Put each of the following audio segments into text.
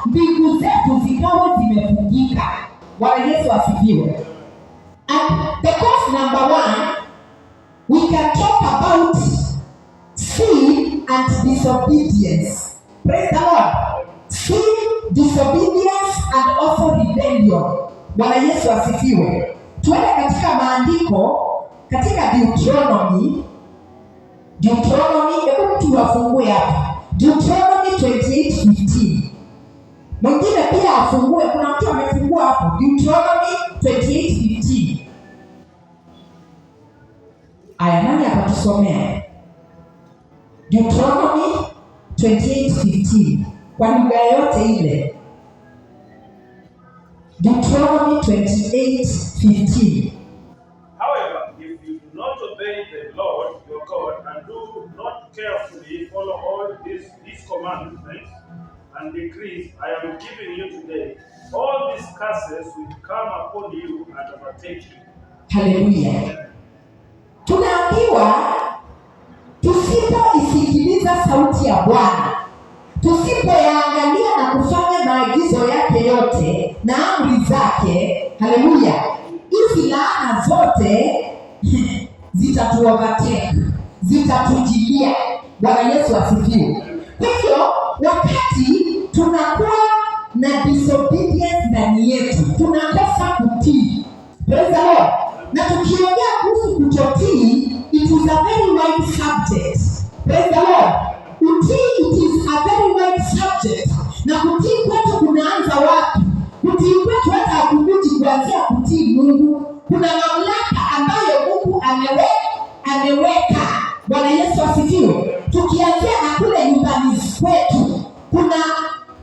mbingu zetu zikawa zimefungika. Bwana Yesu asifiwe. And the cause number 1, we can talk about sin and disobedience. Praise the Lord. Sin, disobedience and also rebellion. Bwana Yesu asifiwe. Tuende katika maandiko, katika Deuteronomy, hebu tuwafungue hapa. Deuteronomy 28:15. Mwingine pia afungue, kuna mtu amefungua hapo. Deuteronomy 28:15. Aya, nani atatusomea? Deuteronomy 28:15. Kwa lugha yote ile. Deuteronomy 28:15. However, if you do not obey the Lord your God and do not carefully follow all these commandments and decrees I am giving you today, all these curses will come upon you and overtake you. Hallelujah. Tunaambiwa tusipoisikiliza sauti ya Bwana, tusipoyaangalia na kufanya maagizo yake yote na amri zake, haleluya, hizi laana zote zitatuovertake, zitatujilia. Bwana Yesu asifiwe. Kwa hiyo wakati tunakuwa na disobedience ndani yetu, tunakosa kutii. Praise the Lord. Na tukiongea kuhusu kutotii, it is a very wide subject. Praise the Lord. Kutii, it is a very wide subject. Na kutii kwetu kunaanza wapi? Kutii kwetu hata hakukuji kuanzia kutii Mungu. Kuna mamlaka ambayo Mungu ameweka. Bwana Yesu asifiwe. Tukianzia na kule nyumbani kwetu,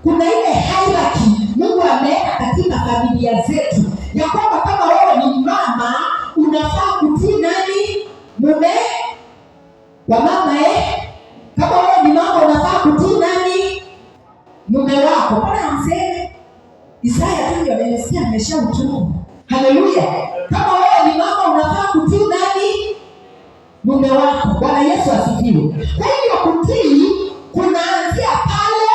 kuna ile hierarchy Mungu ameweka katika familia zetu. Ya kwamba kama wewe ni mama, unafaa kutii nani? Mume wa mama Kama wewe ni mama, unafaa kutii nani? Mume wako. Bwana amseme Isaya tu ndio nimesikia ameshautubu. Haleluya. Kama wewe ni mama, unafaa kutii nani? Mume wako. Bwana Yesu asifiwe. Kwa hiyo kutii kunaanzia pale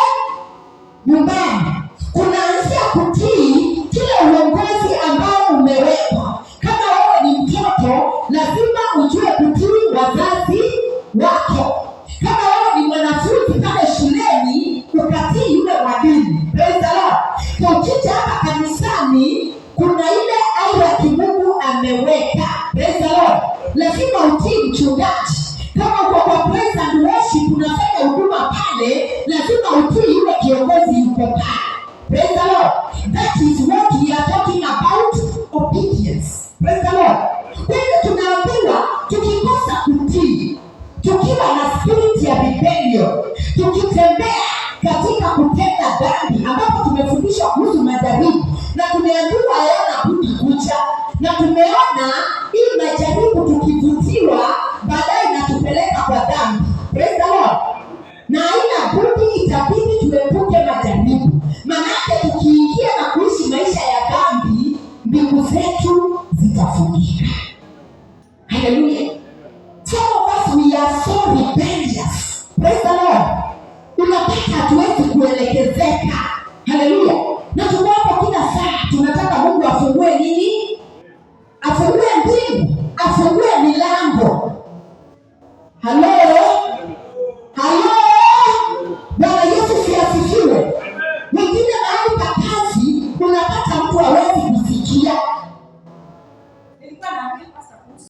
nyumbani. Kunaanzia kutii kile uongozi ambao umewekwa. Kama wewe ni mtoto, lazima ujue kutii wazazi wako. Kama wewe ni mwanafunzi pale shuleni, ukatii yule mwalimu. Praise the Lord. Kwa ukija hapa kanisani, kuna ile hierarchy Mungu ameweka. Praise the Lord. Lazima utii mchungaji. Kama uko kwa praise and worship unafanya huduma pale, lazima utii yule kiongozi yuko pale. Praise the Lord. That is what we are talking about, obedience. Praise the Lord. Kwa hiyo tunaambiwa tukikosa kutii, tukiwa na spirit ya rebellion, tukitembea katika kutenda dhambi, ambapo tumefundishwa kuhusu majaribu na tumeambiwa yana budi kuja, na tumeona hii majaribu tukivutiwa baadaye inatupeleka kwa dhambi. Praise the Lord. Na haina budi, itabidi tuepuke majaribu.